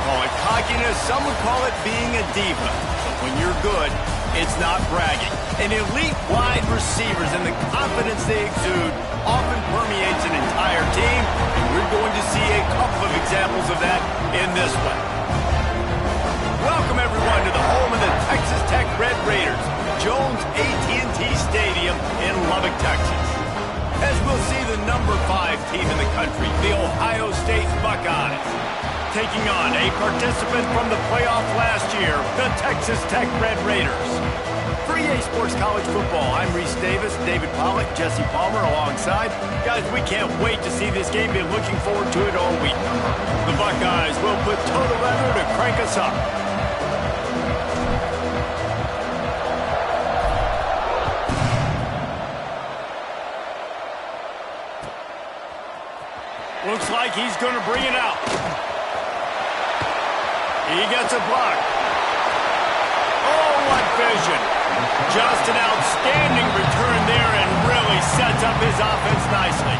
call it cockiness, some would call it being a diva. But when you're good, it's not bragging. An elite wide receivers and the confidence they exude often permeates an entire team, and we're going to see a couple of examples of that in this one. Welcome, everyone, to the home of the Texas Tech Red Raiders, Jones AT&T Stadium in Lubbock, Texas. As we'll see the number 5 team in the country, the Ohio State Buckeyes, taking on a participant from the playoff last year, the Texas Tech Red Raiders. For EA Sports College Football, I'm Reese Davis, David Pollack, Jesse Palmer alongside. Guys, we can't wait to see this game. Been looking forward to it all week. The Buckeyes will put total leather to crank us up. Looks like he's going to bring it out. He gets a block. Oh, what vision. Just an outstanding return there and really sets up his offense nicely.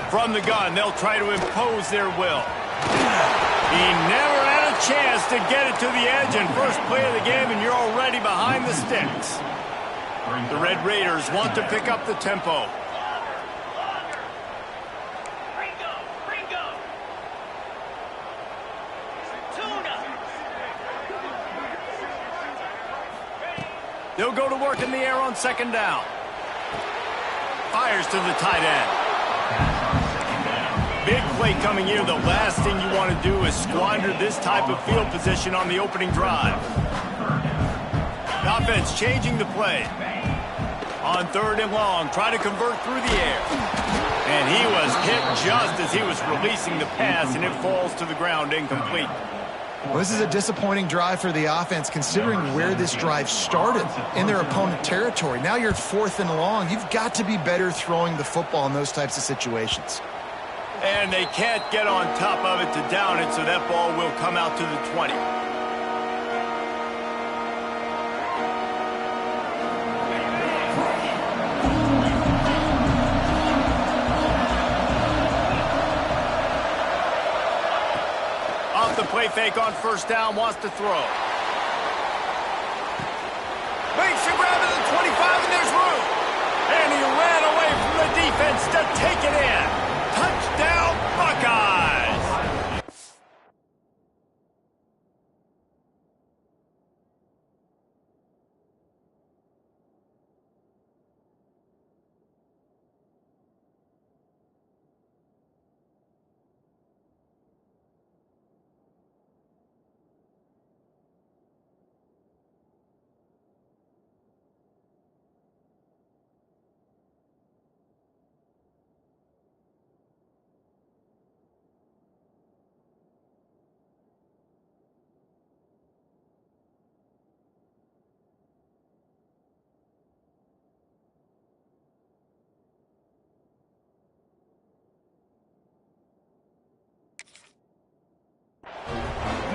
From the gun, they'll try to impose their will. He never had a chance to get it to the edge, and first play of the game, and you're already behind the sticks. The Red Raiders want to pick up the tempo. They'll go to work in the air on second down. Fires to the tight end. Big play coming here. The last thing you want to do is squander this type of field position on the opening drive. The offense changing the play. On third and long, try to convert through the air. And he was hit just as he was releasing the pass, and it falls to the ground incomplete. Well, this is a disappointing drive for the offense, considering where this drive started in their opponent territory. Now you're at fourth and long. You've got to be better throwing the football in those types of situations. And they can't get on top of it to down it, so that ball will come out to the 20. Off the play fake on first down, wants to throw. Makes the grab at the 25, and there's room. And he ran away from the defense to take it in. Touchdown, Buckeyes!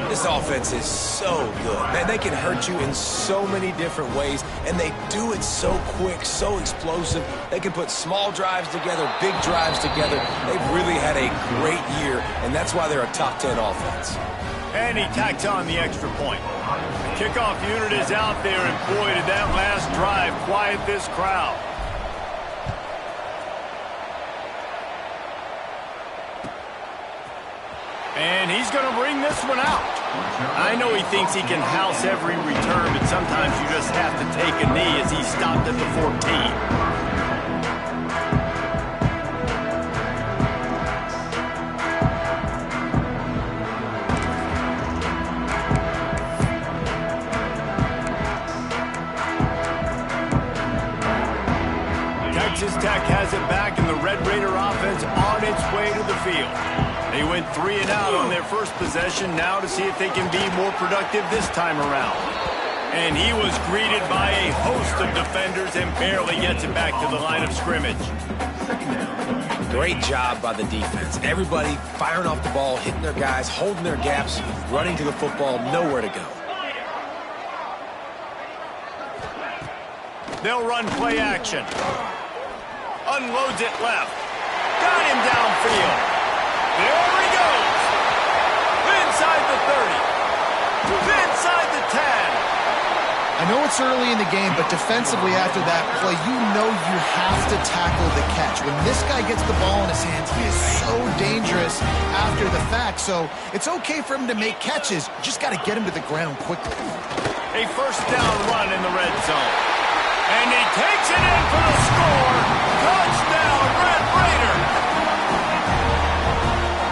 This offense is so good. Man, they can hurt you in so many different ways, and they do it so quick, so explosive. They can put small drives together, big drives together. They've really had a great year, and that's why they're a top 10 offense. And he tacks on the extra point. The kickoff unit is out there, and boy, did that last drive quiet this crowd. And he's going to bring this one out. I know he thinks he can house every return, but sometimes you just have to take a knee as he stopped at the 14. Texas Tech has it back, and the Red Raider offense on its way to the field. They went 3 and out on their first possession, now to see if they can be more productive this time around. And he was greeted by a host of defenders and barely gets it back to the line of scrimmage. Second down. Great job by the defense. Everybody firing off the ball, hitting their guys, holding their gaps, running to the football, nowhere to go. They'll run play action. Unloads it left. Got him downfield. There he goes. Inside the 30. Inside the 10. I know it's early in the game, but defensively after that play, you know you have to tackle the catch. When this guy gets the ball in his hands, he is so dangerous after the fact. So it's okay for him to make catches. You just got to get him to the ground quickly. A first down run in the red zone. And he takes it in for the score. Touchdown, Red Raider.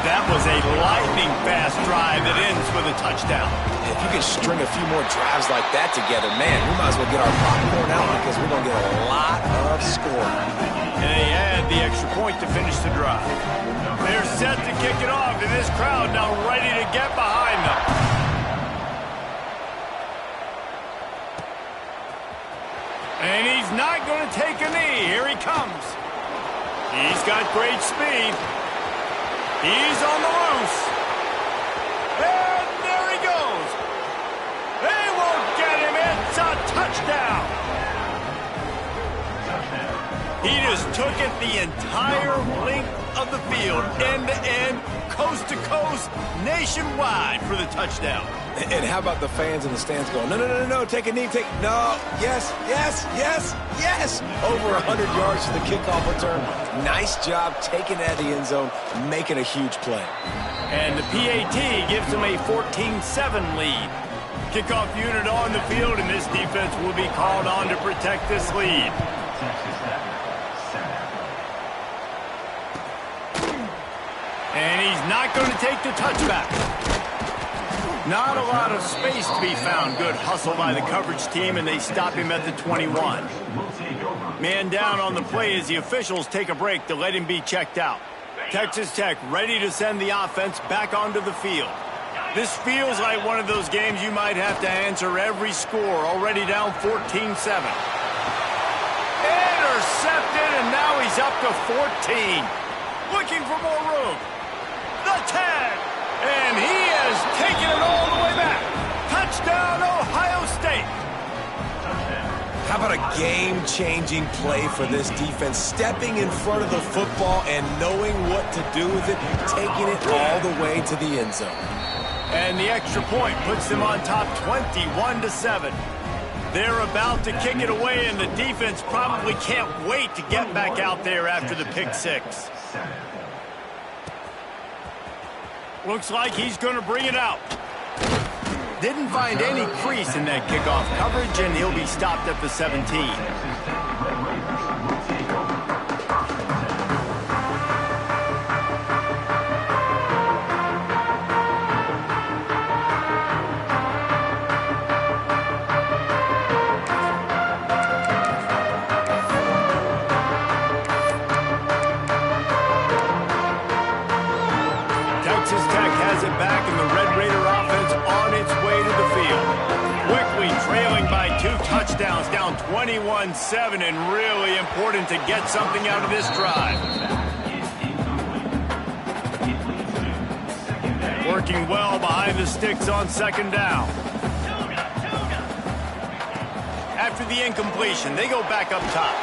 That was a lightning-fast drive that ends with a touchdown. If you can string a few more drives like that together, man, we might as well get our popcorn out because we're going to get a lot of scoring. And they add the extra point to finish the drive. They're set to kick it off, and this crowd now ready to get behind them. And he's not going to take a knee. Here he comes. He's got great speed. He's on the loose. And there he goes. They won't get him. It's a touchdown. He just took it the entire length of the field, end to end, coast to coast, nationwide for the touchdown. And how about the fans in the stands going, no, no, no, no, no, take a knee, no, yes, yes, yes, yes. Over 100 yards for the kickoff return. Nice job taking it out of the end zone, making a huge play. And the PAT gives them a 14-7 lead. Kickoff unit on the field, and this defense will be called on to protect this lead. And he's not going to take the touchback. Not a lot of space to be found. Good hustle by the coverage team, and they stop him at the 21. Man down on the play as the officials take a break to let him be checked out. Texas Tech ready to send the offense back onto the field. This feels like one of those games you might have to answer every score. Already down 14-7. Intercepted, and now he's up to 14. Looking for more room. The 10. And he has taken it all the way back. Touchdown, Ohio State. How about a game-changing play for this defense? Stepping in front of the football and knowing what to do with it, taking it all the way to the end zone. And the extra point puts them on top 21-7. They're about to kick it away, and the defense probably can't wait to get back out there after the pick six. Looks like he's going to bring it out. Didn't find any crease in that kickoff coverage, and he'll be stopped at the 17. Texas Tech has it back, and the Red Raider offense on its way to the field. Quickly trailing by 2 touchdowns, down 21-7, and really important to get something out of this drive. Working well behind the sticks on second down. After the incompletion, they go back up top.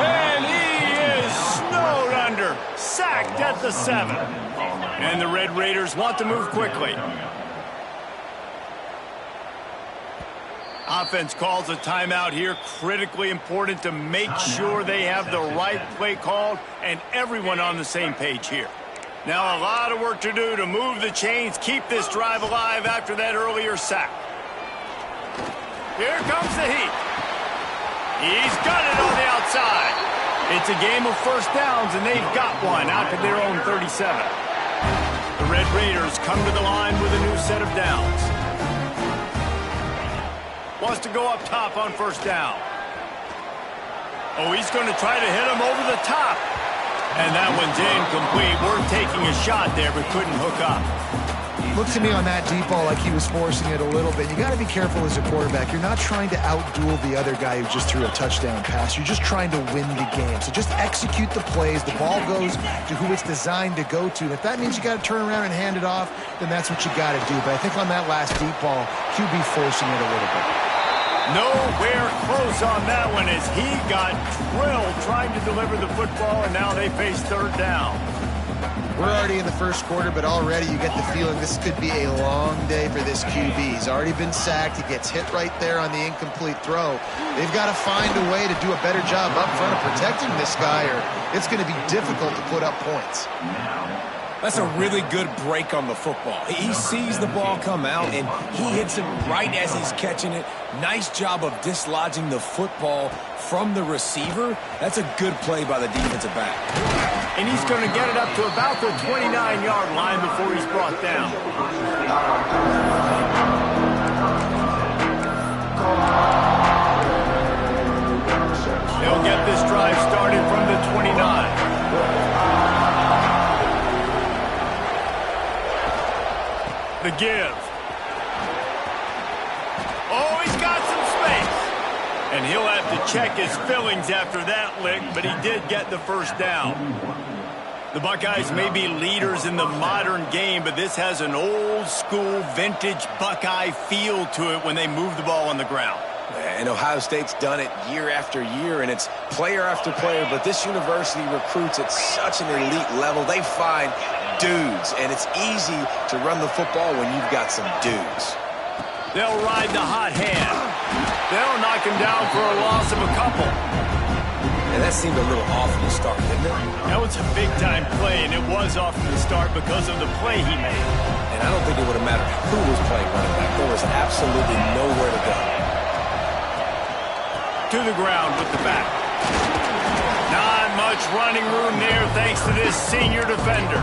And he is snowed under, sacked at the 7. And the Red Raiders want to move quickly. Offense calls a timeout here. Critically important to make sure they have the right play called and everyone on the same page here. Now a lot of work to do to move the chains, keep this drive alive after that earlier sack. Here comes the heat. He's got it on the outside. It's a game of first downs, and they've got one out to their own 37. The Red Raiders come to the line with a new set of downs. Wants to go up top on first down. Oh, he's going to try to hit him over the top. And that one's incomplete. We're taking a shot there, but couldn't hook up. Looked to me on that deep ball like he was forcing it a little bit. You got to be careful as a quarterback. You're not trying to outduel the other guy who just threw a touchdown pass. You're just trying to win the game. So just execute the plays. The ball goes to who it's designed to go to. And if that means you got to turn around and hand it off, then that's what you got to do. But I think on that last deep ball, QB forcing it a little bit. Nowhere close on that one as he got drilled trying to deliver the football, and now they face third down. We're already in the first quarter, but already you get the feeling this could be a long day for this QB. He's already been sacked. He gets hit right there on the incomplete throw. They've got to find a way to do a better job up front of protecting this guy, or it's going to be difficult to put up points. That's a really good break on the football. He sees the ball come out, and he hits it right as he's catching it. Nice job of dislodging the football from the receiver. That's a good play by the defensive back. And he's going to get it up to about the 29-yard line before he's brought down. They'll get this drive started from the 29. The give. Oh, he's got some space. And he'll have to check his fillings after that lick, but he did get the first down. The Buckeyes may be leaders in the modern game, but this has an old-school, vintage Buckeye feel to it when they move the ball on the ground. And Ohio State's done it year after year, and it's player after player, but this university recruits at such an elite level. They find dudes, and it's easy to run the football when you've got some dudes. They'll ride the hot hand. They'll knock him down for a loss of a couple. And that seemed a little off from the start, didn't it? That was a big-time play, and it was off from the start because of the play he made. And I don't think it would have mattered who was playing running back. There was absolutely nowhere to go. To the ground with the back. Not much running room there thanks to this senior defender.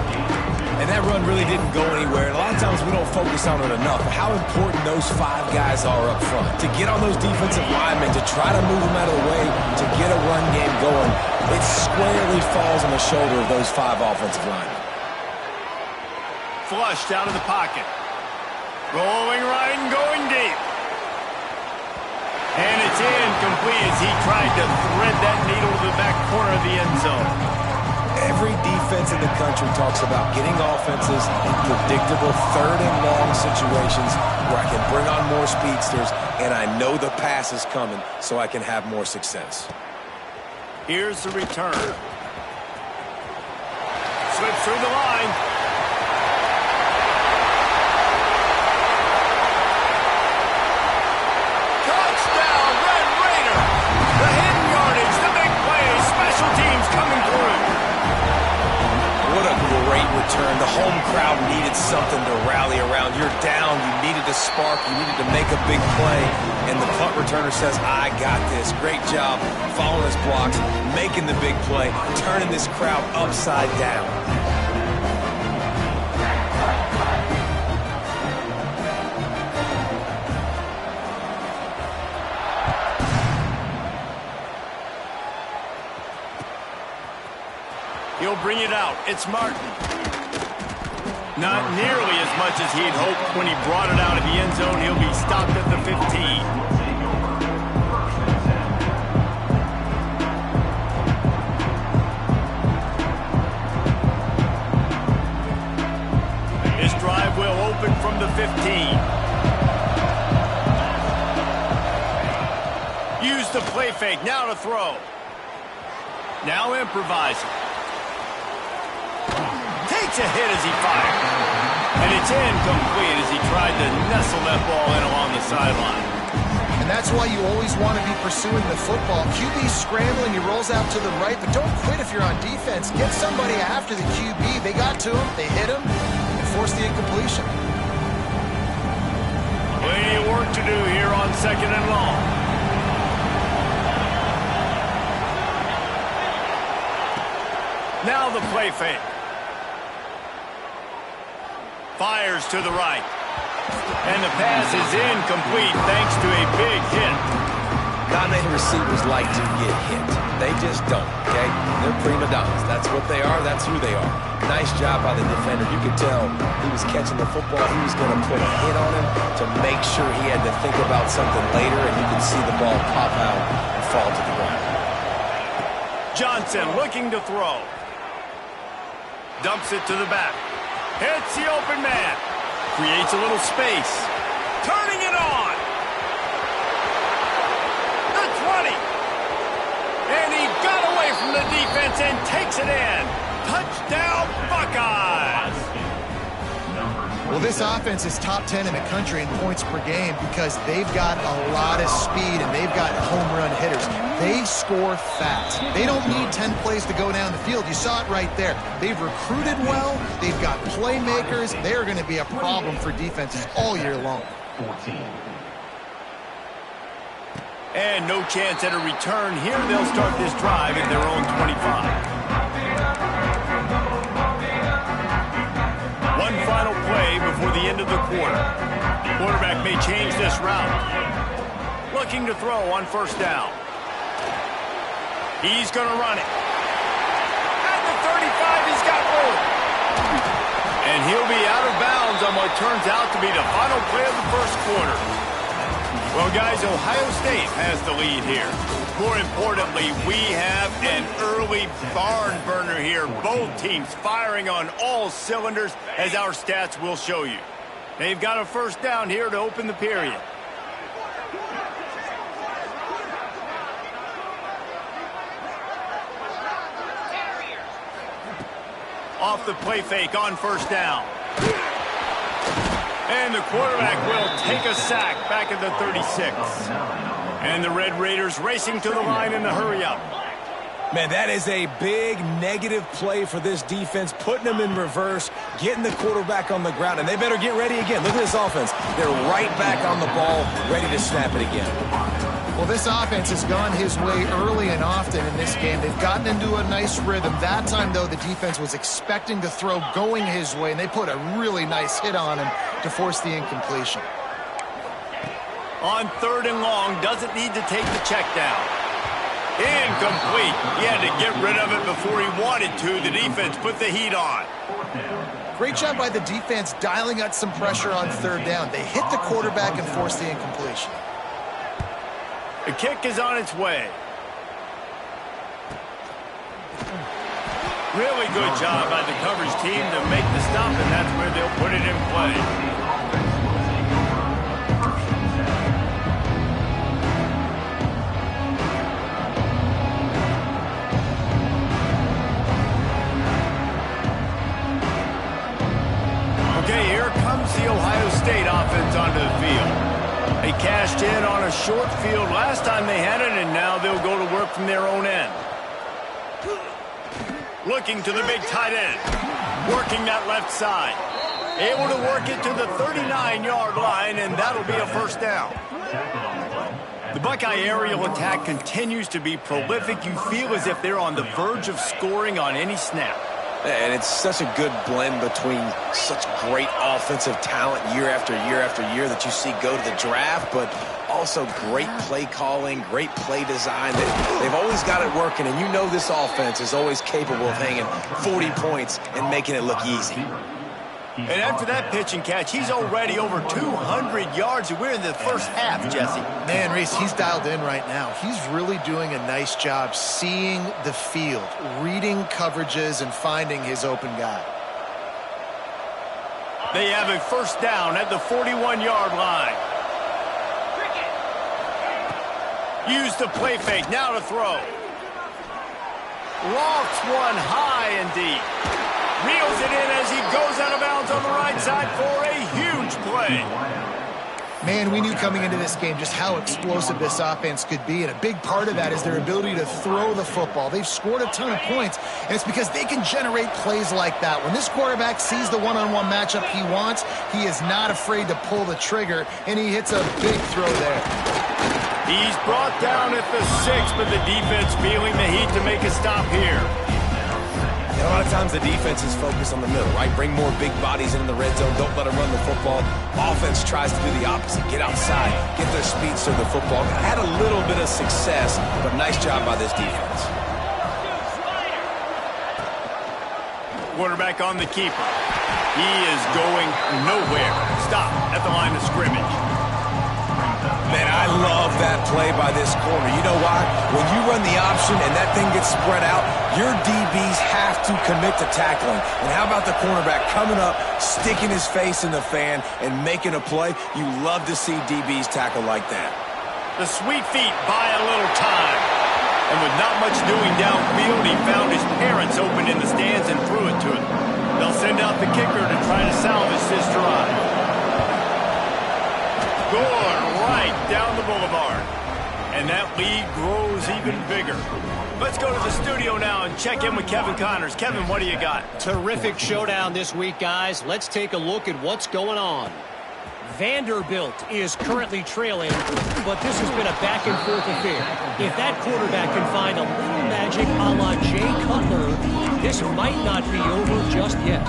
And that run really didn't go anywhere. And a lot of times we don't focus on it enough. How important those five guys are up front. To get on those defensive linemen, to try to move them out of the way, to get a run game going, it squarely falls on the shoulder of those five offensive linemen. Flushed out of the pocket. Rolling right and going deep. And it's incomplete as he tried to thread that needle to the back corner of the end zone. Every defense in the country talks about getting offenses in predictable third and long situations where I can bring on more speedsters and I know the pass is coming so I can have more success. Here's the return. Slips through the line. Touchdown, Red Raider! The hidden yardage, the big play, special teams coming through. What a great return. The home crowd needed something to rally around. You're down. You needed a spark. You needed to make a big play. And the punt returner says, I got this. Great job following his blocks, making the big play, turning this crowd upside down. He'll bring it out. It's Martin. Not nearly as much as he'd hoped when he brought it out of the end zone. He'll be stopped at the 15. This drive will open from the 15. Use the play fake. Now to throw. Now improvising. Takes a hit as he fired. And it's incomplete as he tried to nestle that ball in along the sideline. And that's why you always want to be pursuing the football. QB's scrambling, he rolls out to the right, but don't quit if you're on defense. Get somebody after the QB. They got to him, they hit him, and forced the incompletion. Plenty of work to do here on 2nd and long. Now the play fake. Fires to the right. And the pass is incomplete thanks to a big hit. Not many receivers like to get hit. They just don't, okay? They're prima donnas. That's what they are. That's who they are. Nice job by the defender. You could tell he was catching the football. He was going to put a hit on him to make sure he had to think about something later, and you could see the ball pop out and fall to the ground. Johnson looking to throw. Dumps it to the back. Hits the open man. Creates a little space. Turning it on. The 20. And he got away from the defense and takes it in. Touchdown, Buckeyes. Well, this offense is top 10 in the country in points per game because they've got a lot of speed and they've got home run hitters. They score fast. They don't need 10 plays to go down the field. You saw it right there. They've recruited well. They've got playmakers. They're going to be a problem for defenses all year long. 14. And no chance at a return here. They'll start this drive at their own 25. One final play before the end of the quarter. Quarterback may change this route. Looking to throw on first down. He's going to run it. At the 35, he's got room. And he'll be out of bounds on what turns out to be the final play of the first quarter. Well, guys, Ohio State has the lead here. More importantly, we have an early barn burner here. Both teams firing on all cylinders, as our stats will show you. They've got a first down here to open the period. Off the play fake on first down. And the quarterback will take a sack back at the 36. And the Red Raiders racing to the line in the hurry-up. Man, that is a big negative play for this defense, putting them in reverse, getting the quarterback on the ground, and they better get ready again. Look at this offense. They're right back on the ball, ready to snap it again. Well, this offense has gone his way early and often in this game. They've gotten into a nice rhythm. That time, though, the defense was expecting to throw going his way, and they put a really nice hit on him to force the incompletion. On third and long, doesn't need to take the check down. Incomplete. He had to get rid of it before he wanted to. The defense put the heat on. Great job by the defense dialing out some pressure on third down. They hit the quarterback and forced the incompletion. The kick is on its way. Really good job by the coverage team to make the stop, and that's where they'll put it in play. Okay, here comes the Ohio State offense onto the field. They cashed in on a short field last time they had it, and now they'll go to work from their own end. Looking to the big tight end. Working that left side. Able to work it to the 39-yard line, and that'll be a first down. The Buckeye aerial attack continues to be prolific. You feel as if they're on the verge of scoring on any snap. And it's such a good blend between such great offensive talent year after year after year that you see go to the draft, but also great play calling, great play design. They've always got it working, and you know this offense is always capable of hanging 40 points and making it look easy. And after that pitch and catch, he's already over 200 yards, and we're in the first half, Jesse. Man, Reese, he's dialed in right now. He's really doing a nice job seeing the field, reading coverages, and finding his open guy. They have a first down at the 41-yard line. Use the play fake, now to throw. Lofts one high and deep. Reels it in as he goes out of bounds on the right side for a huge play. Man, we knew coming into this game just how explosive this offense could be, and a big part of that is their ability to throw the football. They've scored a ton of points, and it's because they can generate plays like that. When this quarterback sees the one-on-one matchup he wants, he is not afraid to pull the trigger, and he hits a big throw there. He's brought down at the 6, but the defense feeling the heat to make a stop here. And a lot of times the defense is focused on the middle, right? Bring more big bodies into the red zone. Don't let them run the football. Offense tries to do the opposite. Get outside. Get their speeds to the football. Had a little bit of success, but nice job by this defense. Quarterback on the keeper. He is going nowhere. Stop at the line of scrimmage. Man, I love that play by this corner. You know why? When you run the option and that thing gets spread out, your DBs have to commit to tackling. And how about the cornerback coming up, sticking his face in the fan, and making a play? You love to see DBs tackle like that. The sweet feet buy a little time. And with not much doing downfield, he found his parents open in the stands and threw it to him. They'll send out the kicker to try to salvage this drive. Good, right down the boulevard. And that lead grows even bigger. Let's go to the studio now and check in with Kevin Connors. Kevin, what do you got? Terrific showdown this week, guys. Let's take a look at what's going on. Vanderbilt is currently trailing, but this has been a back-and-forth affair. If that quarterback can find a little magic a la Jay Cutler, this might not be over just yet.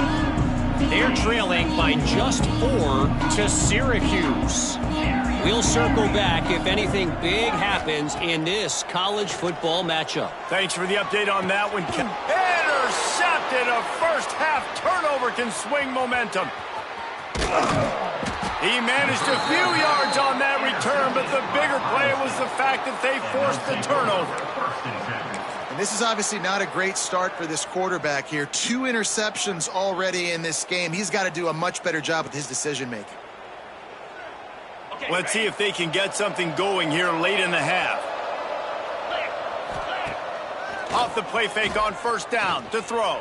They're trailing by just 4 to Syracuse. We'll circle back if anything big happens in this college football matchup. Thanks for the update on that one. Intercepted. A first-half turnover can swing momentum. He managed a few yards on that return, but the bigger play was the fact that they forced the turnover. And this is obviously not a great start for this quarterback here. 2 interceptions already in this game. He's got to do a much better job with his decision-making. Let's see if they can get something going here late in the half. Off the play fake on first down to throw.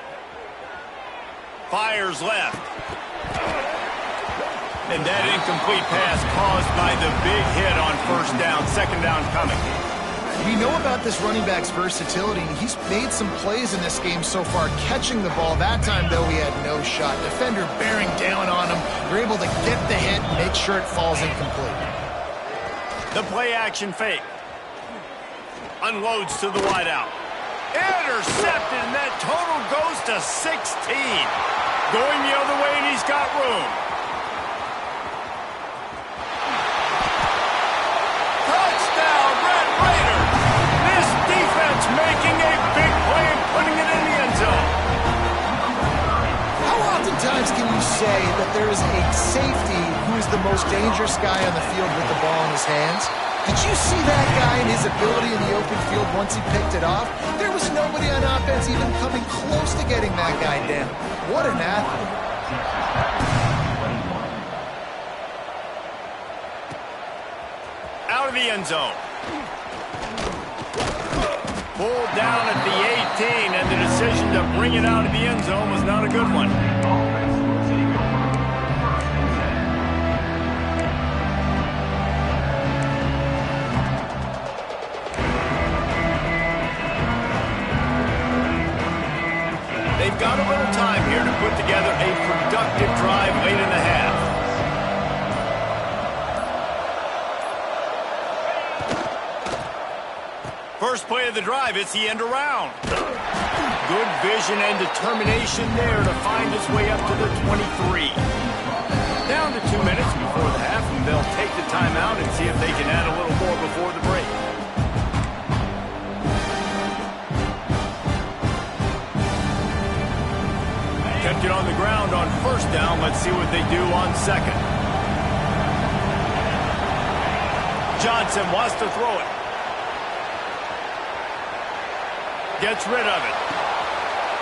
Fires left. And that incomplete pass caused by the big hit on first down. Second down coming. We know about this running back's versatility. He's made some plays in this game so far, catching the ball. That time, though, he had no shot. Defender bearing down on him. They're able to get the hit and make sure it falls incomplete. The play-action fake. Unloads to the wideout. Intercepted, and that total goes to 16. Going the other way, and he's got room. Touchdown, Red Raiders! This defense making a big play and putting it in the end zone. How oftentimes can you say that there is a safety who is the most dangerous guy on the field with the ball in his hands? Did you see that guy and his ability in the open field once he picked it off? There was nobody on offense even coming close to getting that guy down. What an athlete. Out of the end zone. Pulled down at the 18, and the decision to bring it out of the end zone was not a good one. They've got a little time here to put together a productive drive late in the half. First play of the drive, it's the end around. Good vision and determination there to find his way up to the 23. Down to 2 minutes before the half, and they'll take the timeout and see if they can add a little more before the break. Kept it on the ground on first down. Let's see what they do on second. Johnson wants to throw it. Gets rid of it.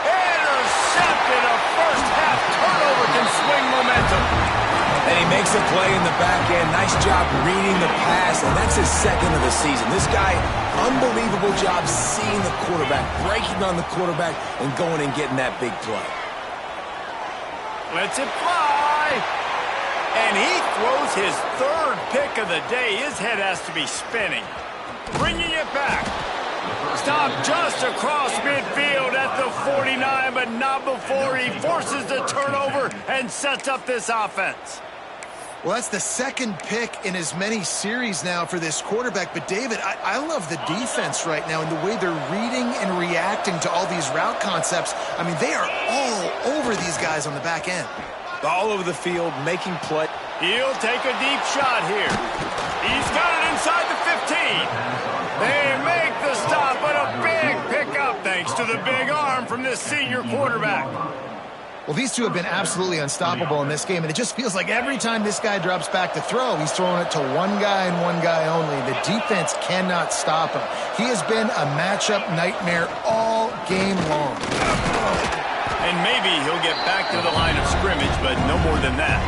Intercepted. A first-half turnover can swing momentum. And he makes a play in the back end. Nice job reading the pass, and that's his second of the season. This guy, unbelievable job seeing the quarterback, breaking on the quarterback, and going and getting that big play. Lets it fly. And he throws his third pick of the day. His head has to be spinning. Bringing it back. Stop just across midfield at the 49, but not before he forces the turnover and sets up this offense. Well, that's the second pick in as many series now for this quarterback. But, David, I love the defense right now and the way they're reading and reacting to all these route concepts. I mean, they are all over these guys on the back end. All over the field, making play. He'll take a deep shot here. He's got it inside the 15. They make the stop, but a big pickup thanks to the big arm from this senior quarterback. Well, these two have been absolutely unstoppable in this game, and it just feels like every time this guy drops back to throw, he's throwing it to one guy and one guy only. The defense cannot stop him. He has been a matchup nightmare all game long. And maybe he'll get back to the line of scrimmage, but no more than that.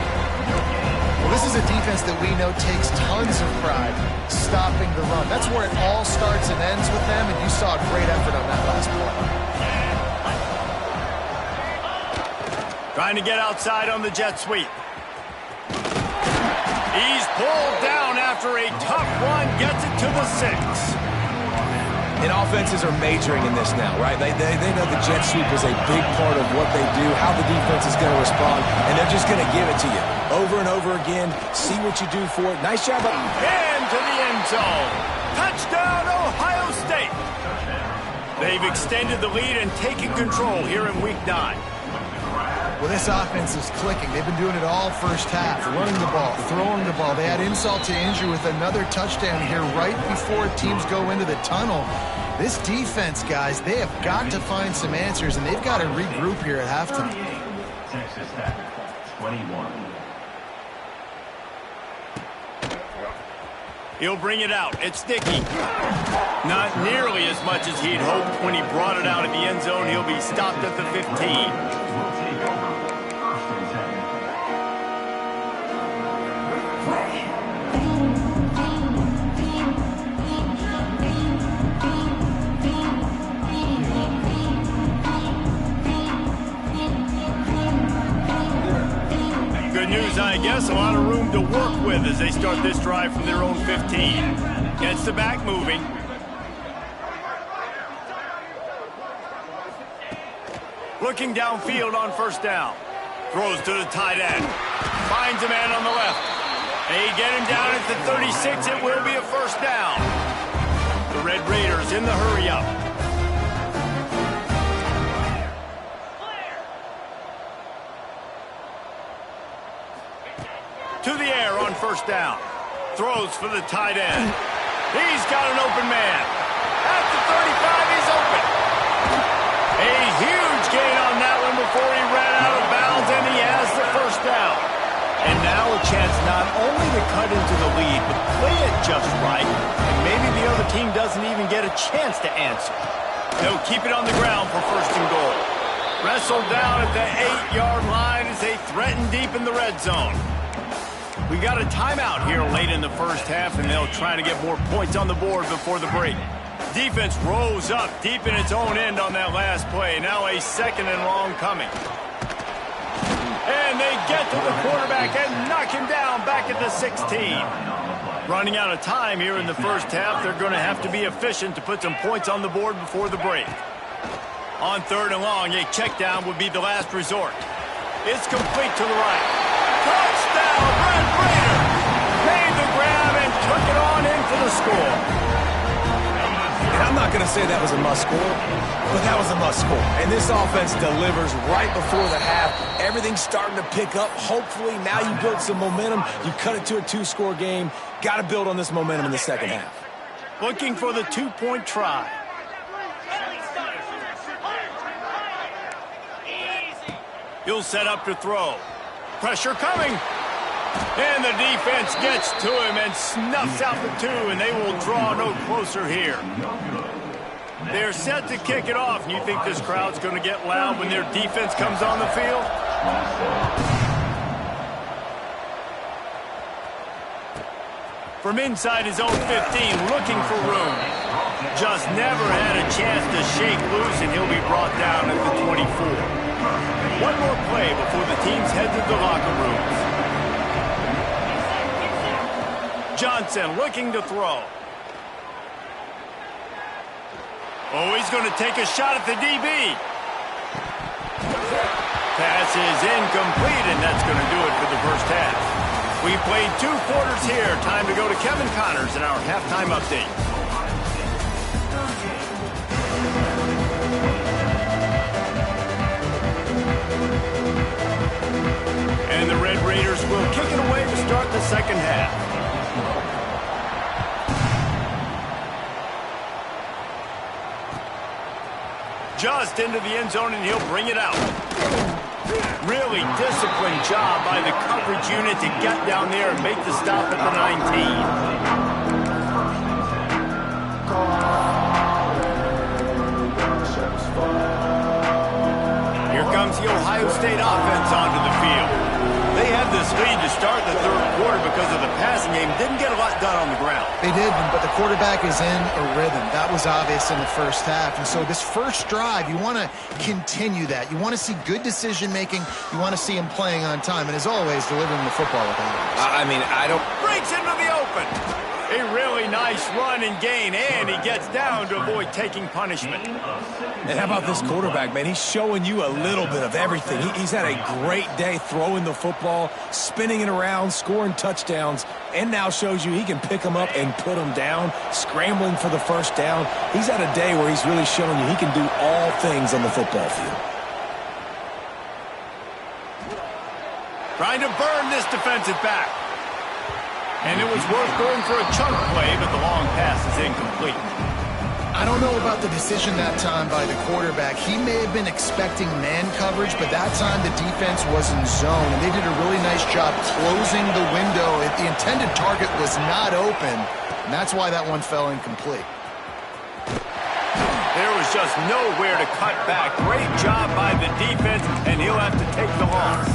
Well, this is a defense that we know takes tons of pride stopping the run. That's where it all starts and ends with them, and you saw a great effort on that last play. Trying to get outside on the jet sweep. He's pulled down after a tough run, gets it to the 6. And offenses are majoring in this now, right? They know the jet sweep is a big part of what they do, how the defense is going to respond, and they're just going to give it to you over and over again, see what you do for it. Nice job. Into the end zone. Touchdown, Ohio State. They've extended the lead and taken control here in Week 9. Well, this offense is clicking. They've been doing it all first half, running the ball, throwing the ball. They had insult to injury with another touchdown here right before teams go into the tunnel. This defense, guys, they have got to find some answers, and they've got to regroup here at halftime. Texas Tech, 21. He'll bring it out. It's sticky. Not nearly as much as he'd hoped when he brought it out of the end zone. He'll be stopped at the 15. Good news, I guess. A lot of room to work with as they start this drive from their own 15. Gets the back moving. Looking downfield on first down. Throws to the tight end. Finds a man on the left. They get him down at the 36. It will be a first down. The Red Raiders in the hurry-up. To the air on first down. Throws for the tight end. He's got an open man. At the 35, he's open. A huge gain on that one before he ran out of bounds, and he has the first down. And now a chance not only to cut into the lead, but play it just right, and maybe the other team doesn't even get a chance to answer. They'll keep it on the ground for first and goal. Wrestled down at the 8-yard line as they threaten deep in the red zone. We got a timeout here late in the first half, and they'll try to get more points on the board before the break. Defense rose up deep in its own end on that last play. Now a second and long coming. And they get to the quarterback and knock him down back at the 16. Running out of time here in the first half, they're going to have to be efficient to put some points on the board before the break. On third and long, a check down would be the last resort. It's complete to the right. Touchdown, Red Raiders! Made the grab and took it on in for the score. And I'm not going to say that was a must score, but that was a must score. And this offense delivers right before the half. Everything's starting to pick up. Hopefully, now you build some momentum. You cut it to a 2-score game. Got to build on this momentum in the second half. Looking for the 2-point try. He'll set up to throw. Pressure coming. And the defense gets to him and snuffs out the 2, and they will draw no closer here. They're set to kick it off. And you think this crowd's going to get loud when their defense comes on the field? From inside his own 15, looking for room. Just never had a chance to shake loose, and he'll be brought down at the 24. One more play before the teams head to the locker rooms. Johnson looking to throw. Oh, he's going to take a shot at the DB. Pass is incomplete, and that's going to do it for the first half. We played 2 quarters here. Time to go to Kevin Connors in our halftime update. And the Red Raiders will kick it away to start the second half. Just into the end zone, and he'll bring it out. Really disciplined job by the coverage unit to get down there and make the stop at the 19. Here comes the Ohio State offense onto the field. They had this lead to start the third quarter because of the passing game. Didn't get a lot done on the ground. They did, but the quarterback is in a rhythm. That was obvious in the first half. And so this first drive, you want to continue that. You want to see good decision-making. You want to see him playing on time. And as always, delivering the football with honor. I don't... Breaks into the open. A really nice run and gain, and he gets down to avoid taking punishment. And how about this quarterback, man? He's showing you a little bit of everything. He's had a great day throwing the football, spinning it around, scoring touchdowns, and now shows you he can pick them up and put them down, scrambling for the first down. He's had a day where he's really showing you he can do all things on the football field. Trying to burn this defensive back. And it was worth going for a chunk play, but the long pass is incomplete. I don't know about the decision that time by the quarterback. He may have been expecting man coverage, but that time the defense was in zone, and they did a really nice job closing the window. The intended target was not open, and that's why that one fell incomplete. There was just nowhere to cut back. Great job by the defense, and he'll have to take the loss.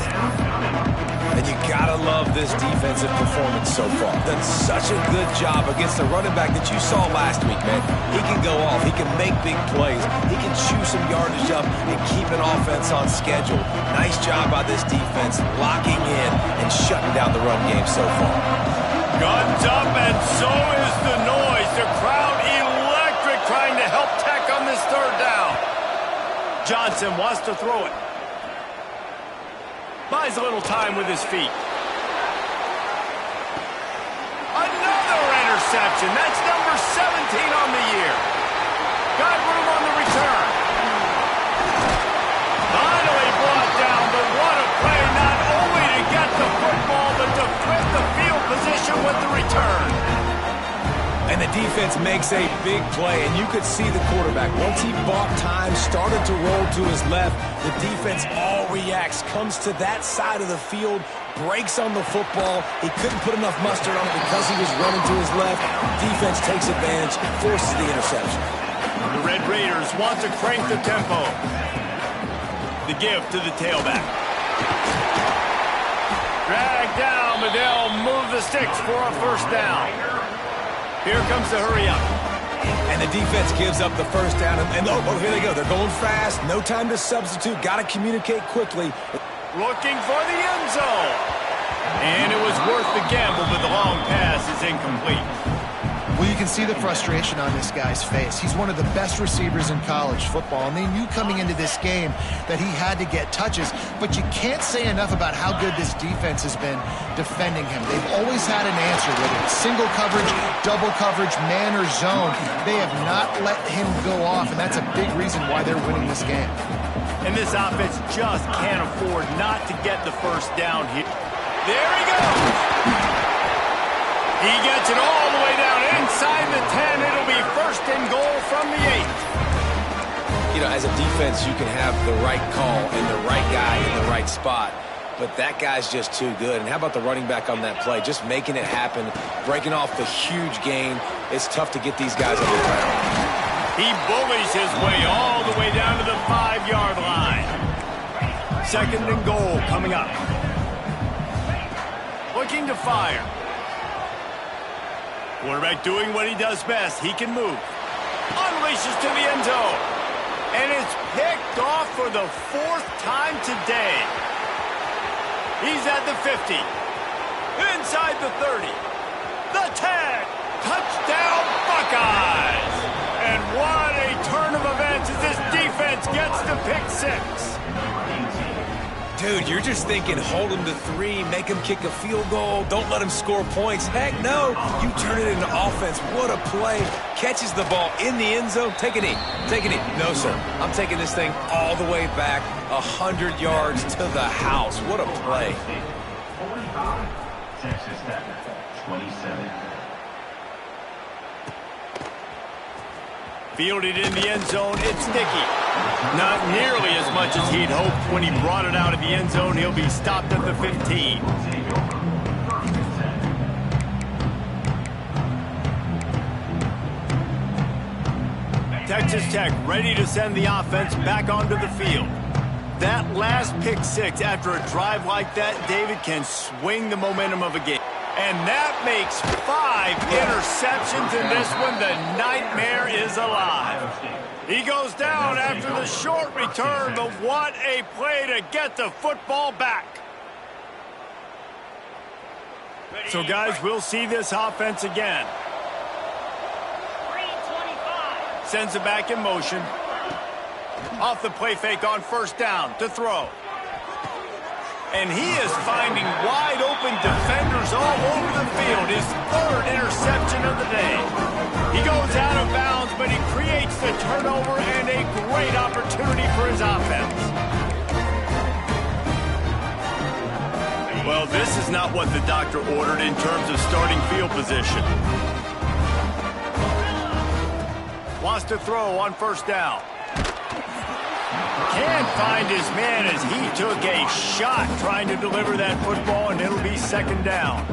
And you gotta love this defensive performance so far. Done such a good job against the running back that you saw last week, man. He can go off. He can make big plays. He can chew some yardage up and keep an offense on schedule. Nice job by this defense, locking in and shutting down the run game so far. Guns up, and so is the noise. The crowd electric, trying to help Tech on this third down. Johnson wants to throw it. Buys a little time with his feet. Another interception. That's number 17 on the year. Got room on the return. Finally brought down, but what a play. Not only to get the football, but to flip the field position with the return. And the defense makes a big play, and you could see the quarterback. Once he bought time, started to roll to his left, the defense all reacts, comes to that side of the field, breaks on the football. He couldn't put enough mustard on it because he was running to his left. Defense takes advantage, forces the interception. The Red Raiders want to crank the tempo. The give to the tailback. Drag down, but they'll move the sticks for a first down. Here comes the hurry up. And the defense gives up the first down. And oh, here they go. They're going fast. No time to substitute. Got to communicate quickly. Looking for the end zone. And it was worth the gamble, but the long pass is incomplete. Well, you can see the frustration on this guy's face. He's one of the best receivers in college football, and they knew coming into this game that he had to get touches, but you can't say enough about how good this defense has been defending him. They've always had an answer, whether it's single coverage, double coverage, man or zone. They have not let him go off, and that's a big reason why they're winning this game. And this offense just can't afford not to get the first down here. There he goes. He gets it all the way down inside the 10. It'll be first and goal from the 8. You know, as a defense, you can have the right call and the right guy in the right spot, but that guy's just too good. And how about the running back on that play? Just making it happen, breaking off the huge gain. It's tough to get these guys on the ground. He bullies his way all the way down to the 5-yard line. Second and goal coming up. Looking to fire. Quarterback doing what he does best. He can move. Unleashes to the end zone. And it's picked off for the 4th time today. He's at the 50. Inside the 30. The 10. Touchdown Buckeyes. And what a turn of events as this defense gets to pick 6. Dude, you're just thinking hold him to 3, make him kick a field goal, don't let him score points. Heck no, you turn it into offense. What a play. Catches the ball in the end zone. Take a knee. Take a knee. No, sir. I'm taking this thing all the way back 100 yards to the house. What a play. 45. Texas Tech, 27. Fielded in the end zone, it's sticky. Not nearly as much as he'd hoped. When he brought it out of the end zone, he'll be stopped at the 15. Texas Tech ready to send the offense back onto the field. That last pick six after a drive like that, David, can swing the momentum of a game. And that makes 5 interceptions in this one. The nightmare is alive. He goes down after the short return, but what a play to get the football back. So, guys, we'll see this offense again. Sends it back in motion. Off the play fake on first down to throw. And he is finding wide open defenders all over the field. His 3rd interception of the day. He goes out of bounds, but he creates the turnover and a great opportunity for his offense. Well, this is not what the doctor ordered in terms of starting field position. Wants to throw on first down. Can't find his man as he took a shot trying to deliver that football, and it'll be second down.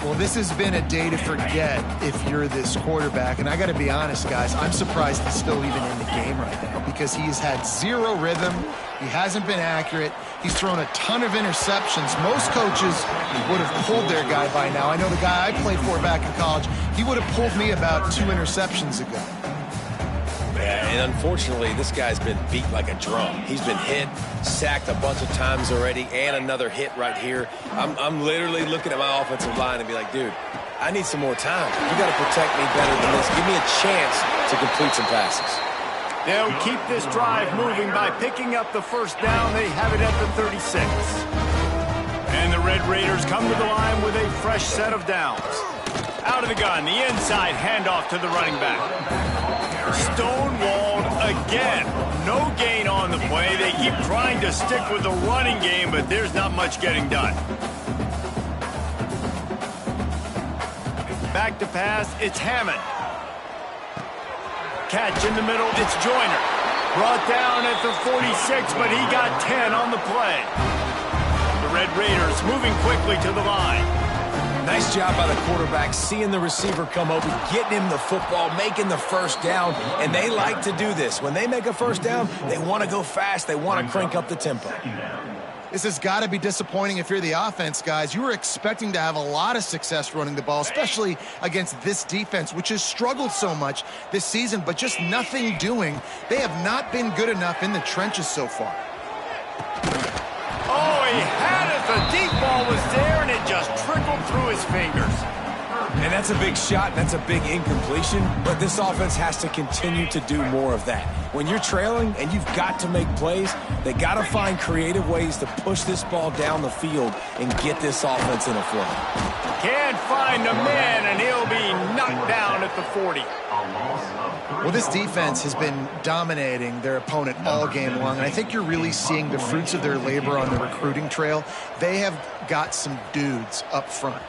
Well, this has been a day to forget if you're this quarterback. And I got to be honest, guys, I'm surprised he's still even in the game right now because he's had 0 rhythm. He hasn't been accurate. He's thrown a ton of interceptions. Most coaches would have pulled their guy by now. I know the guy I played for back in college, he would have pulled me about 2 interceptions ago. Yeah, and unfortunately, this guy's been beat like a drum. He's been hit, sacked a bunch of times already, and another hit right here. I'm literally looking at my offensive line and be like, dude, I need some more time. You got to protect me better than this. Give me a chance to complete some passes. They'll keep this drive moving by picking up the first down. They have it at the 36. And the Red Raiders come to the line with a fresh set of downs. Out of the gun, the inside handoff to the running back. Stonewalled again. No gain on the play. They keep trying to stick with the running game, but there's not much getting done. Back to pass, it's Hammond. Catch in the middle, it's Joyner. Brought down at the 46, but he got 10 on the play. The Red Raiders moving quickly to the line. Nice job by the quarterback, seeing the receiver come open, getting him the football, making the first down, and they like to do this. When they make a first down, they want to go fast. They want to crank up the tempo. This has got to be disappointing if you're the offense, guys. You were expecting to have a lot of success running the ball, especially against this defense, which has struggled so much this season, but just nothing doing. They have not been good enough in the trenches so far. Oh, he had it. The deep ball was there, and it just trickled through his fingers. And that's a big shot, and that's a big incompletion, but this offense has to continue to do more of that. When you're trailing and you've got to make plays, they got to find creative ways to push this ball down the field and get this offense in a flow. Can't find a man, and he'll be knocked down at the 40. Well, this defense has been dominating their opponent all game long, and I think you're really seeing the fruits of their labor on the recruiting trail. They have got some dudes up front,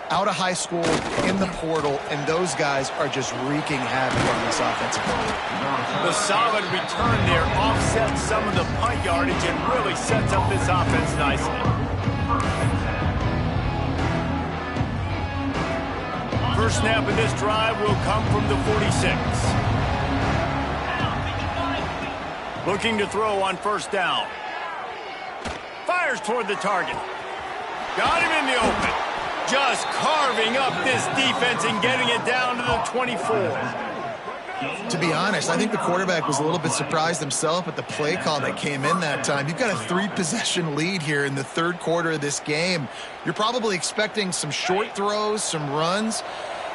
out of high school, in the portal, and those guys are just wreaking havoc on this offensive line. The solid return there offsets some of the punt yardage and really sets up this offense nicely. First snap of this drive will come from the 46. Looking to throw on first down. Fires toward the target. Got him in the open. Just carving up this defense and getting it down to the 24. To be honest, I think the quarterback was a little bit surprised himself at the play call that came in that time. You've got a 3-possession lead here in the third quarter of this game. You're probably expecting some short throws, some runs.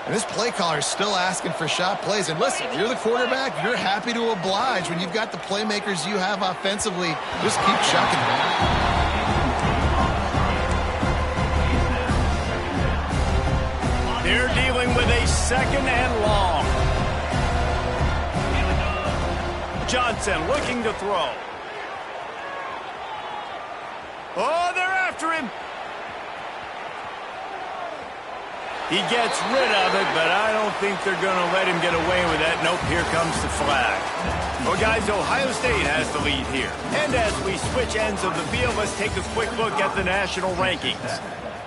And this play caller is still asking for shot plays. And listen, you're the quarterback. You're happy to oblige when you've got the playmakers you have offensively. Just keep chucking them. second and long. Johnson looking to throw. Oh, they're after him. He gets rid of it, but I don't think they're going to let him get away with that. Nope, here comes the flag. Well, guys, Ohio State has the lead here. And as we switch ends of the field, let's take a quick look at the national rankings.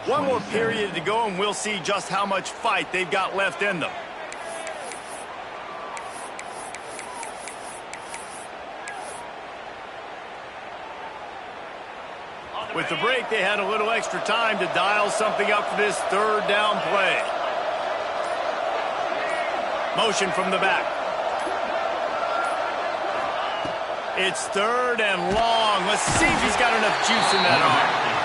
One more period to go, and we'll see just how much fight they've got left in them. With the break, they had a little extra time to dial something up for this third down play. Motion from the back. It's third and long. Let's see if he's got enough juice in that arm.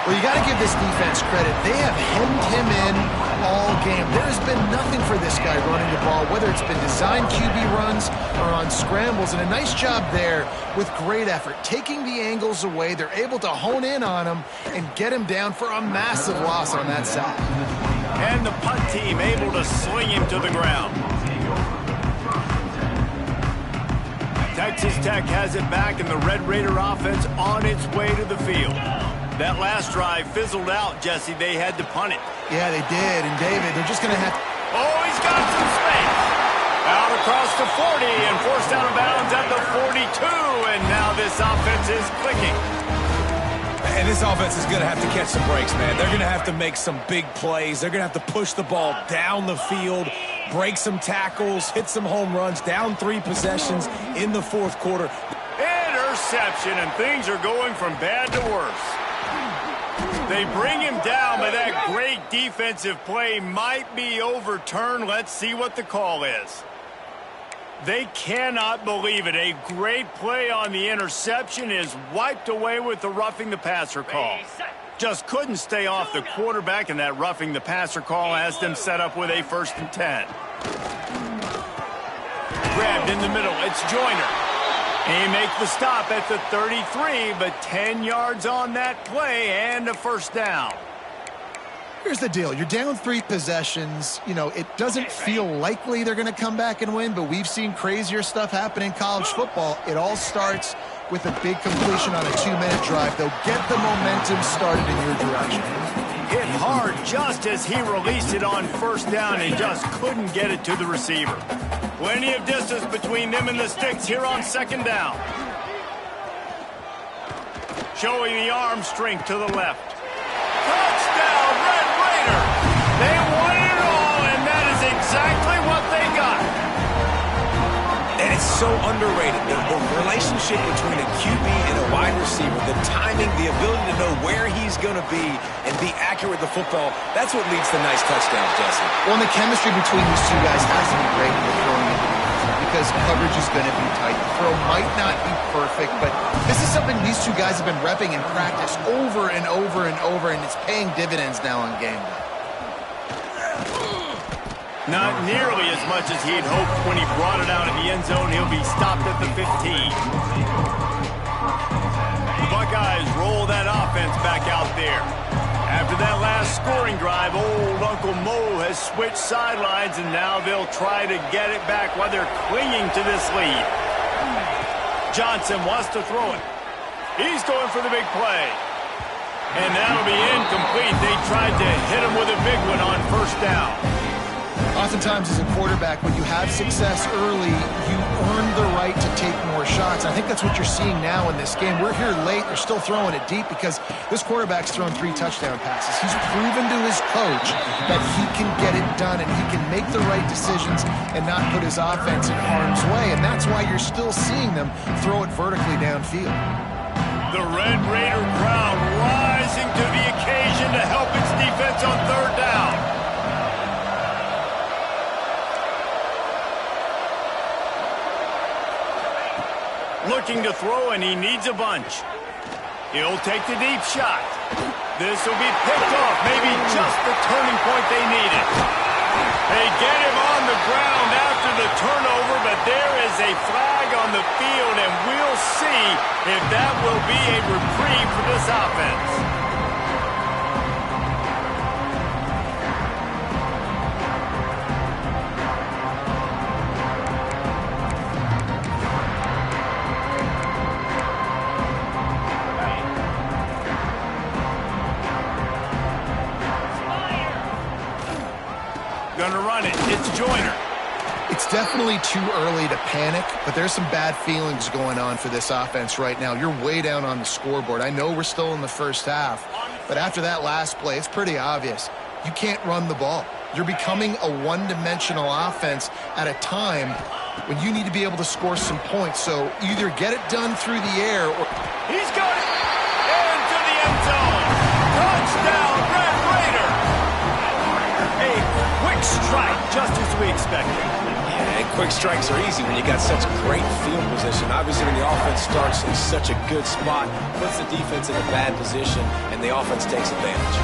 Well, you got to give this defense credit. They have hemmed him in all game. There has been nothing for this guy running the ball, whether it's been designed QB runs or on scrambles. And a nice job there with great effort. Taking the angles away, they're able to hone in on him and get him down for a massive loss on that side. And the punt team able to sling him to the ground. Texas Tech has it back, and the Red Raider offense on its way to the field. That last drive fizzled out, Jesse. They had to punt it. Yeah, they did. And, David, they're just going to have to... Oh, he's got some space. Out across the 40 and forced out of bounds at the 42. And now this offense is clicking. And this offense is going to have to catch some breaks, man. They're going to have to make some big plays. They're going to have to push the ball down the field, break some tackles, hit some home runs, down 3 possessions in the fourth quarter. Interception, and things are going from bad to worse. They bring him down, but that great defensive play might be overturned. Let's see what the call is. They cannot believe it. A great play on the interception is wiped away with the roughing the passer call. Just couldn't stay off the quarterback, and that roughing the passer call has them set up with a 1st and 10. Grabbed in the middle. It's Joyner. He makes the stop at the 33, but 10 yards on that play and a 1st down. Here's the deal. You're down 3 possessions. You know, it doesn't feel likely they're going to come back and win, but we've seen crazier stuff happen in college football. It all starts with a big completion on a 2-minute drive. They'll get the momentum started in your direction. Hit hard just as he released it on 1st down and just couldn't get it to the receiver. Plenty of distance between them and the sticks here on 2nd down. Showing the arm strength to the left. Touchdown, Red Raider! They won it all, and that is exactly what they got. And it's so underrated. The relationship between a QB and a wide receiver, the timing, the ability to know where he's going to be and be accurate with the football, that's what leads to nice touchdowns, Jesse. Well, and the chemistry between these two guys has to be great when they're throwing it because coverage is going to be tight. The throw might not be perfect, but this is something these two guys have been repping in practice over and over and over, and it's paying dividends now on game day. Not nearly as much as he'd hoped when he brought it out in the end zone. He'll be stopped at the 15. The Buckeyes roll that offense back out there. After that last scoring drive, old Uncle Mo has switched sidelines, and now they'll try to get it back while they're clinging to this lead. Johnson wants to throw it. He's going for the big play. And that'll be incomplete. They tried to hit him with a big one on 1st down. Oftentimes as a quarterback, when you have success early, you earn the right to take more shots. I think that's what you're seeing now in this game. We're here late. They're still throwing it deep because this quarterback's thrown 3 touchdown passes. He's proven to his coach that he can get it done and he can make the right decisions and not put his offense in harm's way. And that's why you're still seeing them throw it vertically downfield. The Red Raider crowd rising to the occasion to help its defense on 3rd down. Looking to throw, and he needs a bunch. He'll take the deep shot. This will be picked off, maybe just the turning point they needed. They get him on the ground after the turnover, but there is a flag on the field, and we'll see if that will be a reprieve for this offense. Gonna run it. It's Joyner. It's definitely too early to panic, but there's some bad feelings going on for this offense right now. You're way down on the scoreboard. I know we're still in the first half, but after that last play, it's pretty obvious. You can't run the ball. You're becoming a one-dimensional offense at a time when you need to be able to score some points. So either get it done through the air or... He's got it into the end zone. Touchdown, Red Raider. A quick strike, just as we expected. Yeah, and quick strikes are easy when you got such great field position. Obviously, when the offense starts in such a good spot, puts the defense in a bad position, and the offense takes advantage.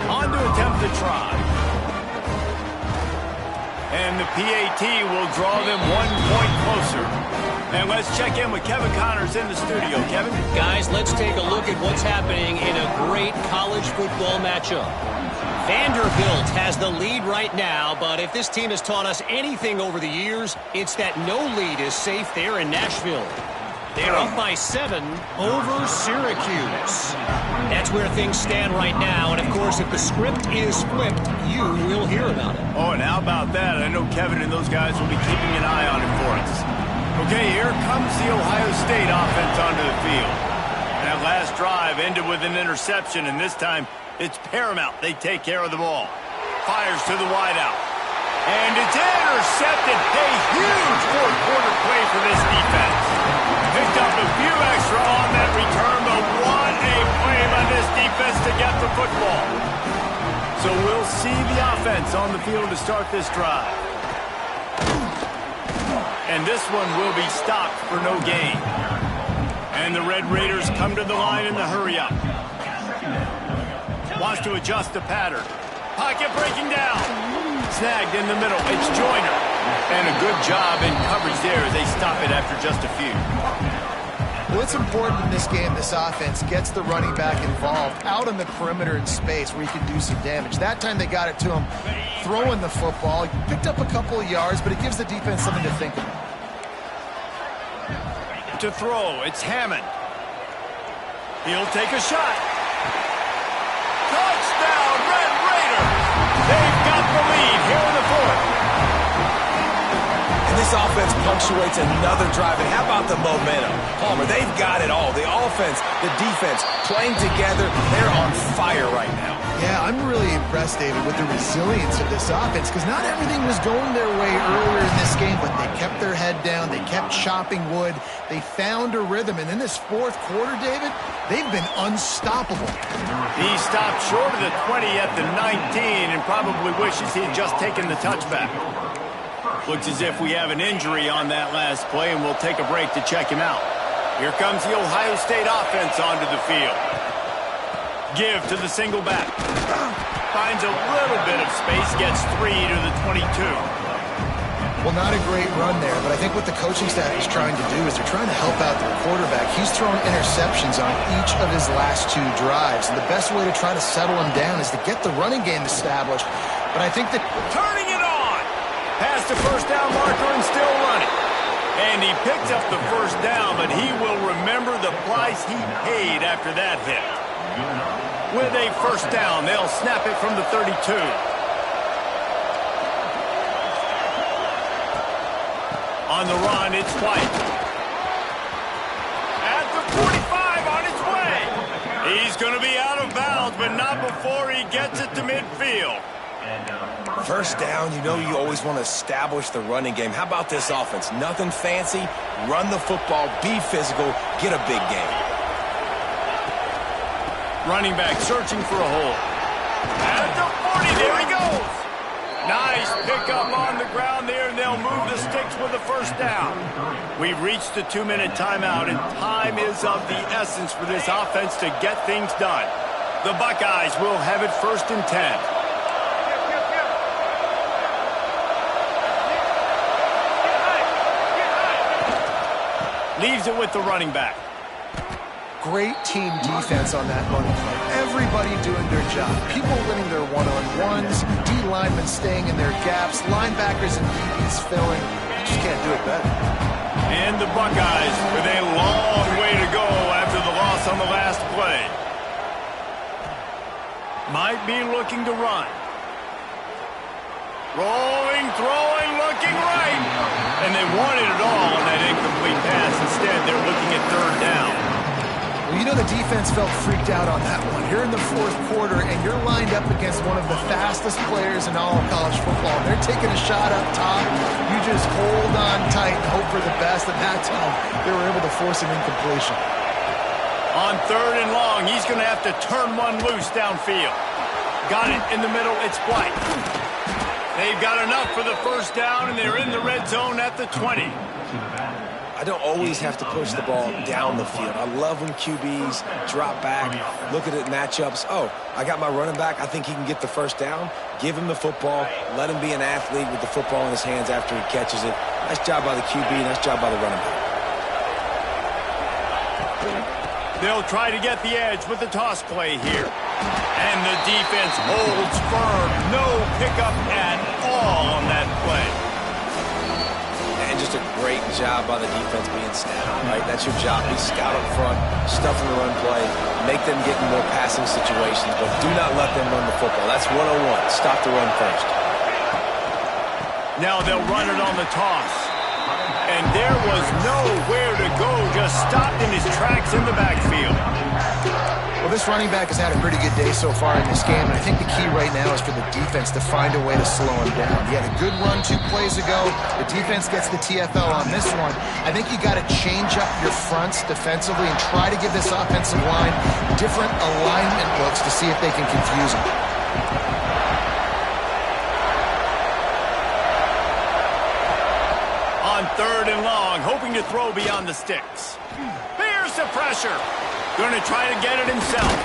On to attempt the try. And the PAT will draw them 1 point closer. And let's check in with Kevin Connors in the studio. Kevin? Guys, let's take a look at what's happening in a great college football matchup. Vanderbilt has the lead right now, but if this team has taught us anything over the years, it's that no lead is safe there in Nashville. They're up by 7 over Syracuse. That's where things stand right now, and of course, if the script is flipped, you will hear about it. Oh, and how about that? I know Kevin and those guys will be keeping an eye on it for us. Okay, here comes the Ohio State offense onto the field. That last drive ended with an interception, and this time it's paramount they take care of the ball. Fires to the wideout. And it's intercepted. A huge fourth-quarter play for this defense. Picked up a few extra on that return, but what a play by this defense to get the football. So we'll see the offense on the field to start this drive. And this one will be stopped for no gain. And the Red Raiders come to the line in the hurry-up. Wants to adjust the pattern. Pocket breaking down. Snagged in the middle. It's Joyner. And a good job in coverage there as they stop it after just a few. Well, it's important in this game, this offense gets the running back involved out on the perimeter in space where he can do some damage. That time they got it to him throwing the football. He picked up a couple of yards, but it gives the defense something to think about. To throw, it's Hammond. He'll take a shot. Touchdown, Red Raiders! They've got the lead here in the fourth. And this offense punctuates another drive. And how about the momentum? Palmer, they've got it all. The offense, the defense, playing together. They're on fire right now. Yeah, I'm really impressed, David, with the resilience of this offense because not everything was going their way earlier in this game, but they kept their head down. They kept chopping wood. They found a rhythm. And in this fourth quarter, David, they've been unstoppable. He stopped short of the 20 at the 19 and probably wishes he had just taken the touchback. Looks as if we have an injury on that last play, and we'll take a break to check him out. Here comes the Ohio State offense onto the field. Give to the single back. Finds a little bit of space, gets 3 to the 22. Well, not a great run there, but I think what the coaching staff is trying to do is they're trying to help out their quarterback. He's thrown interceptions on each of his last 2 drives, and the best way to try to settle him down is to get the running game established. But I think that... Turning it on! Past the first down marker and still running. And he picked up the first down, but he will remember the price he paid after that hit. With a first down, they'll snap it from the 32. On the run, it's White. At the 45, on its way. He's going to be out of bounds, but not before he gets it to midfield. First down, you know you always want to establish the running game. How about this offense? Nothing fancy. Run the football, be physical, get a big game. Running back searching for a hole. At the 40, there he goes. Nice pickup on the ground there, and they'll move the sticks with a first down. We've reached the 2-minute timeout, and time is of the essence for this offense to get things done. The Buckeyes will have it 1st and 10. Leaves it with the running back. Great team defense on that running play. Everybody doing their job. People winning their one-on-ones, D-linemen staying in their gaps, linebackers and DBs filling. You just can't do it better. And the Buckeyes with a long way to go after the loss on the last play. Might be looking to run. Rolling, throwing, looking right. And they wanted it all on that incomplete pass. Instead, they're looking at third down. Well, you know the defense felt freaked out on that one. You're in the fourth quarter, and you're lined up against one of the fastest players in all of college football. They're taking a shot up top. You just hold on tight and hope for the best. And that time, they were able to force an incompletion. On third and long, he's going to have to turn one loose downfield. Got it in the middle. It's White. They've got enough for the first down, and they're in the red zone at the 20. I don't always have to push the ball down the field. I love when QBs drop back, look at it matchups. Oh, I got my running back. I think he can get the first down. Give him the football. Let him be an athlete with the football in his hands after he catches it. Nice job by the QB. Nice job by the running back. They'll try to get the edge with the toss play here. And the defense holds firm. No pickup at all on that play. And just a great job by the defense being stout, right? That's your job. Be scout up front, stuff in the run play, make them get in more passing situations, but do not let them run the football. That's 101. Stop the run first. Now they'll run it on the toss. And there was nowhere to go, just stopped in his tracks in the backfield. Well, this running back has had a pretty good day so far in this game, and I think the key right now is for the defense to find a way to slow him down. He had a good run 2 plays ago. The defense gets the TFL on this one. I think you got to change up your fronts defensively and try to give this offensive line different alignment looks to see if they can confuse him. On third and long, hoping to throw beyond the sticks. Here's the pressure. Going to try to get it himself.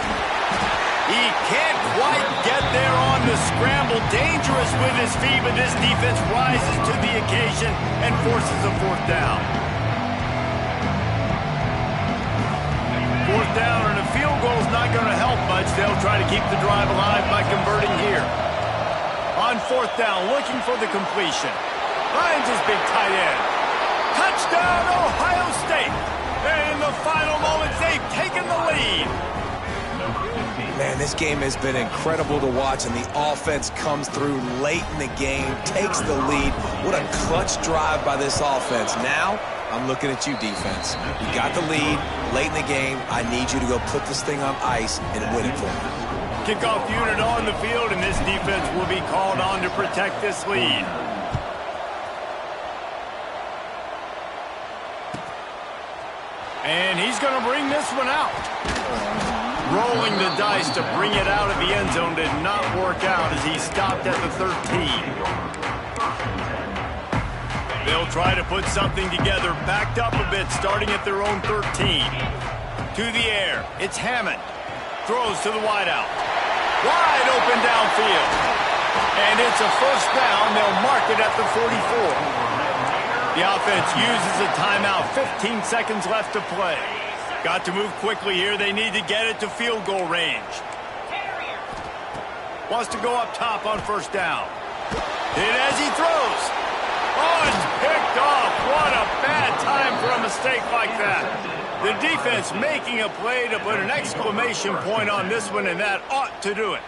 He can't quite get there on the scramble. Dangerous with his feet, but this defense rises to the occasion and forces a fourth down. Fourth down and a field goal is not going to help much. They'll try to keep the drive alive by converting here. On fourth down, looking for the completion. Finds his big tight end. Touchdown, Ohio State. And in the final moments, they've taken the lead. Man, this game has been incredible to watch, and the offense comes through late in the game, takes the lead. What a clutch drive by this offense. Now, I'm looking at you, defense. You got the lead late in the game. I need you to go put this thing on ice and win it for me. Kickoff unit on the field, and this defense will be called on to protect this lead. And he's going to bring this one out. Rolling the dice to bring it out of the end zone did not work out as he stopped at the 13. They'll try to put something together, backed up a bit, starting at their own 13. To the air, it's Hammond. Throws to the wideout. Wide open downfield. And it's a first down. They'll mark it at the 44. The offense uses a timeout. 15 seconds left to play. Got to move quickly here. They need to get it to field goal range. Wants to go up top on first down. Hit as he throws. Oh, it's picked off. What a bad time for a mistake like that. The defense making a play to put an exclamation point on this one, and that ought to do it.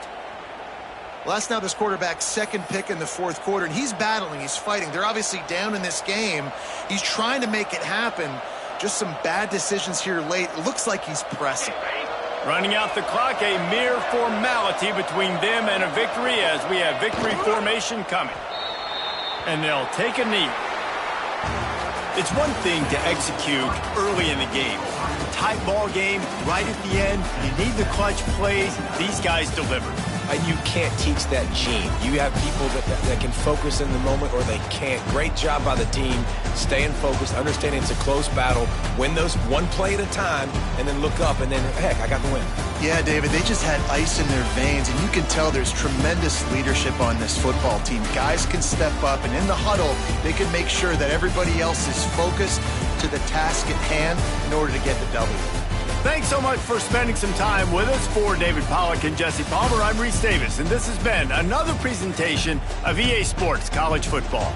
Well, that's now this quarterback's second pick in the fourth quarter, and he's battling, he's fighting. They're obviously down in this game. He's trying to make it happen. Just some bad decisions here late. It looks like he's pressing. Running out the clock, a mere formality between them and a victory as we have victory formation coming. And they'll take a knee. It's one thing to execute early in the game. Tight ball game, right at the end. You need the clutch plays. These guys deliver. And you can't teach that gene. You have people that can focus in the moment or they can't. Great job by the team, staying focused, understanding it's a close battle, win those one play at a time, and then look up, and then, heck, I got the win. Yeah, David, they just had ice in their veins, and you can tell there's tremendous leadership on this football team. Guys can step up, and in the huddle, they can make sure that everybody else is focused to the task at hand in order to get the W. Thanks so much for spending some time with us. For David Pollack and Jesse Palmer, I'm Reese Davis, and this has been another presentation of EA Sports College Football.